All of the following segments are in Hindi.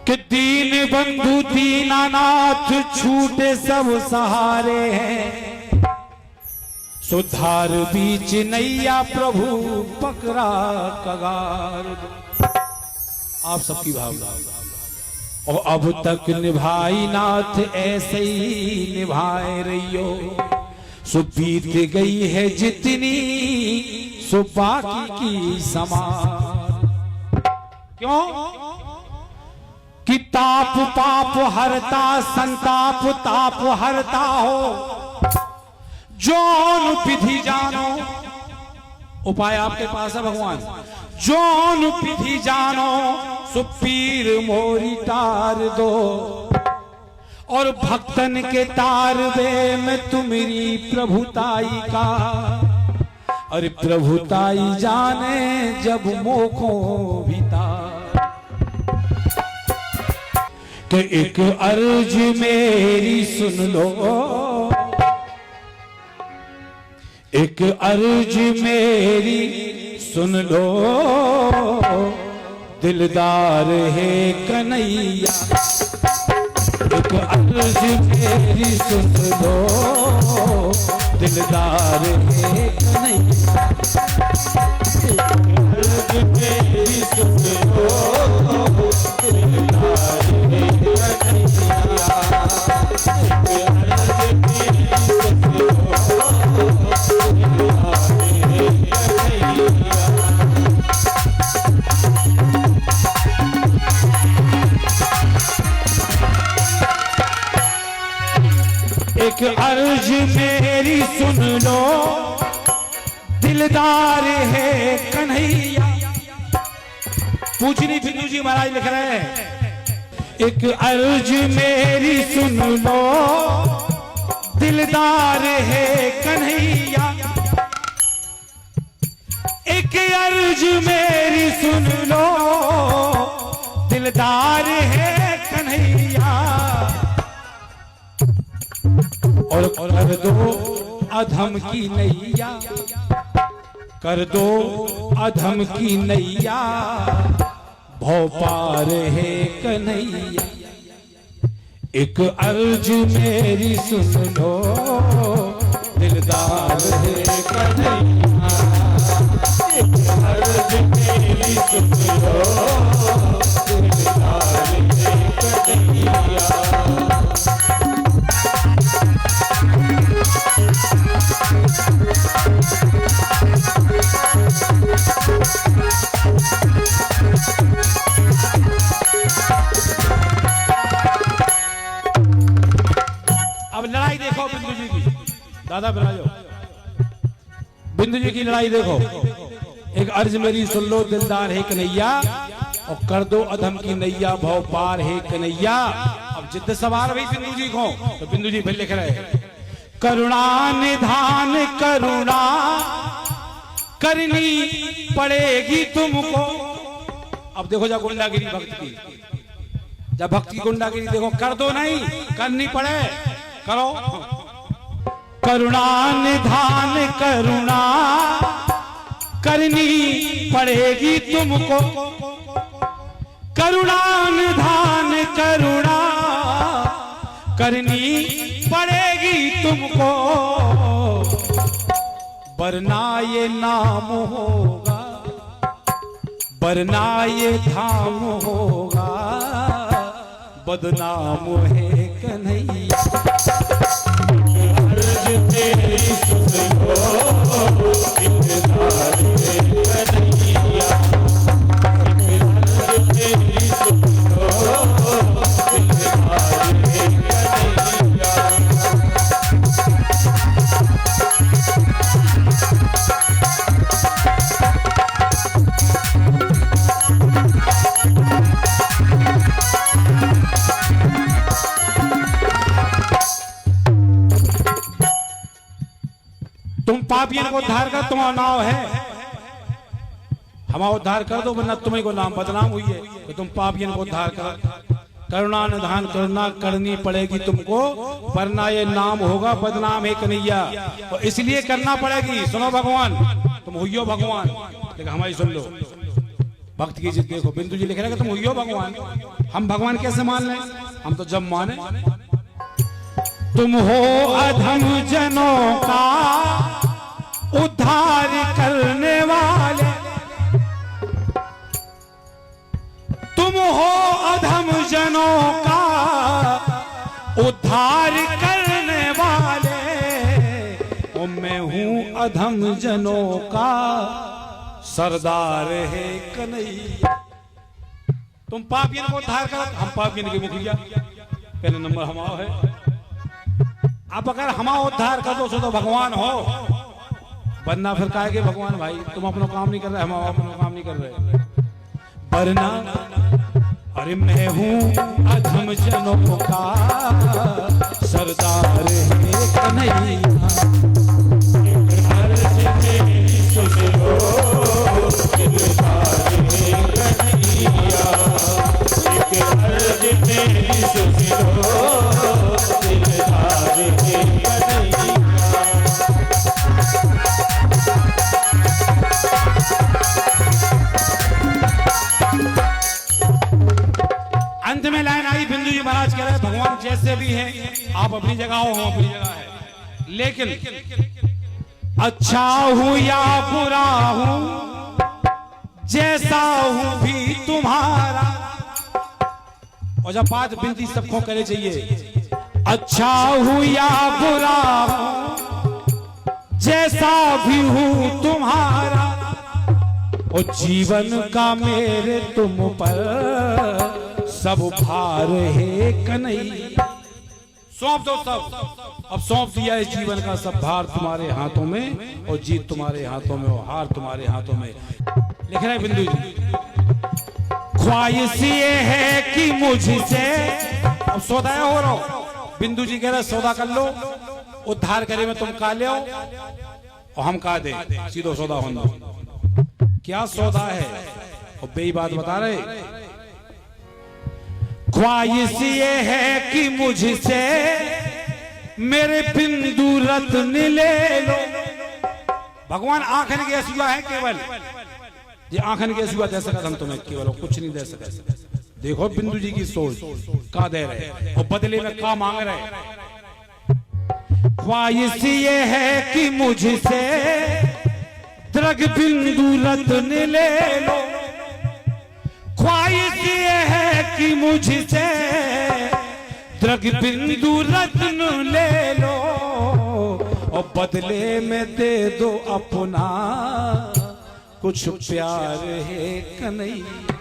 कि दीन बंधु दीनानाथ छूटे सब सहारे हैं, सुधार बीच नैया प्रभु पकड़ा कगार। आप सबकी भावना और अब तक निभाई नाथ ऐसे ही निभाए रहियो, सो बीत गई है जितनी सो बाकी की समान। क्यों कि ताप पाप हरता संताप ताप हरता हो, जौन विधि जानो। उपाय आपके पास है भगवान। जौन विधि जानो सो पीर मोरी तार दो, और भक्तन के तारवे में तुम्हारी प्रभुताई का। अरे प्रभुताई जाने जब मोखों भीतर, कि एक अर्ज मेरी सुन लो, एक अर्ज मेरी सुन लो, दिलदार है कन्हैया। एक अर्ज मेरी सुन लो, दिलदार है कन्हैया। एक अर्ज मेरी सुन लो, दिलदार है कन्हैया। एक अर्ज मेरी सुन लो, दिलदार है कन्हैया। एक अर्ज मेरी सुन लो, दिलदार है कन्हैया। पूजनी बिंदु जी महाराज लिख रहे हैं, एक अर्ज मेरी सुन लो, दिलदार है कन्हैया। एक अर्ज मेरी सुन लो, दिलदार है कन्हैया। और कर दो अधम की नैया, कर दो अधम की नैया, भव पार है कन्हैया। एक अर्ज मेरी सुन लो, दिलदार है कन्हैया। एक अर्ज मेरी सुन लो, दिलदार है कन्हैया। अब लड़ाई देखो बिंदु जी की, दादा बिराजो। बिंदु जी की लड़ाई देखो। एक अर्ज मेरी सुन लो, दिलदार है कन्हैया, और कर दो अधम की नैया, भव पार है कन्हैया। अब जिद्द सवार भाई बिंदु जी को, तो बिंदु जी फिर लिख रहे हैं, करुणा निधान करुणा करनी पड़ेगी तुमको। अब देखो जब गुंडागिरी भक्त की, जब भक्त की गुंडागिरी देखो, कर दो नहीं, करनी पड़े, करो। करुणा निधान करुणा करनी पड़ेगी तुमको, करुणा निधान करुणा करनी पड़ेगी तुमको। वरना ये नाम होगा, वरना ये धाम होगा, बदनाम है कन्हैया। अर्ज तेरी सुन लो, दिलदार है कन्हैया। अर्ज तेरी सुन लो, दिलदार है कन्हैया। तुम पापियों को उद्धार कर, तुम्हारा नाम है, हमारा उद्धार कर दो, वरना तुम्हें को नाम बदनाम हुई है कि तुम पापियों को उद्धार कर। करुणा निधान करुणा करनी पड़ेगी तुमको, वरना ये नाम होगा बदनाम है कन्हैया। और इसलिए करना पड़ेगी। सुनो भगवान, तुम हुइयो भगवान, लेकिन हमारी सुन लो। भक्त की जिद देखो, बिंदु जी लिख रहे हैं कि तुम हुइयो भगवान, हम भगवान कैसे मान लें? हम तो जब माने तुम हो अधम जनों का उद्धार करने वाले, तुम हो अधम जनों का उद्धार करने वाले, और मैं हूं अधम जनों का सरदार है कन्हैया। तुम पापियन को उद्धार करो, हम पापियन के मुखिया, पहले नंबर हमारा है। अब अगर हमारा उद्धार कर दो तो भगवान हो, वरना फिर कहे भगवान भाई तुम अपना काम नहीं कर रहे, हम अपना काम नहीं कर रहे, वरना अरे मैं हूँ अधम जनों का सरदार है कन्हैया। अंत में लाइन आई, बिंदु जी महाराज कह रहे भगवान जैसे भी हैं आप अपनी जगह हो, हम अपनी जगह है, लेकिन अच्छा हूं या बुरा हूं जैसा हूं भी तुम्हारा। और जब बात बिनती सबको करे चाहिए, अच्छा हूं या बुरा हूं जैसा भी हूं तुम्हारा, और जीवन का मेरे तुम पर सब भार है कन्हैया। सौंप दो सब, अब सौंप दिया इस जीवन का सब भार तुम्हारे हाथों में, और जीत तुम्हारे हाथों में, और हार तुम्हारे हाथों में। लिख रहे बिंदु जी, ख्वाहिश ये है कि मुझसे, अब सौदा हो रहा हो, बिंदु जी कह रहे सौदा कर लो, उद्धार करे में तुम का ले और हम का दे, सीधो सौदा होना। क्या सौदा है? और बेई बात बता रहे, ख्वाहिश ये है कि मुझसे मेरे बिंदु रत्न ले लो। भगवान आंखन के सिवा है केवल, ये आंखन के सिवा दे सकता हम तुम्हें केवल, कुछ नहीं दे सकते। देखो बिंदु जी की सोच का दे रहे और बदले में का मांग रहे। ख्वाहिश ये है कि मुझसे द्रग बिंदु रत्न ले लो, ख्वाहिश ये है कि मुझसे द्रग बिंदु रत्न ले लो, और बदले में दे दो अपना कुछ प्यार है कन्हैया।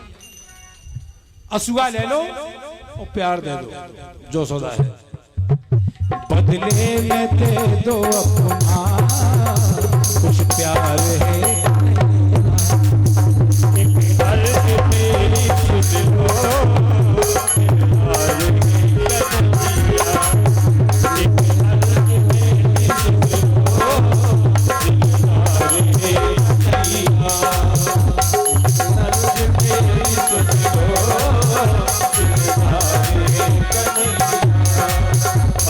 असुआ ले लो और प्यार दे दो, जो सौदा है, बदले में दे दो अपना कुछ प्यार है।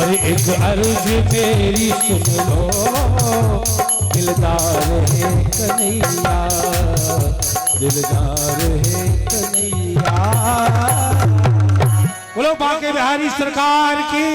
अरे एक अर्ज मेरी सुन लो, दिलदार है कन्हैया, दिलदार है कन्हैया। बोलो बांके बिहारी सरकार की।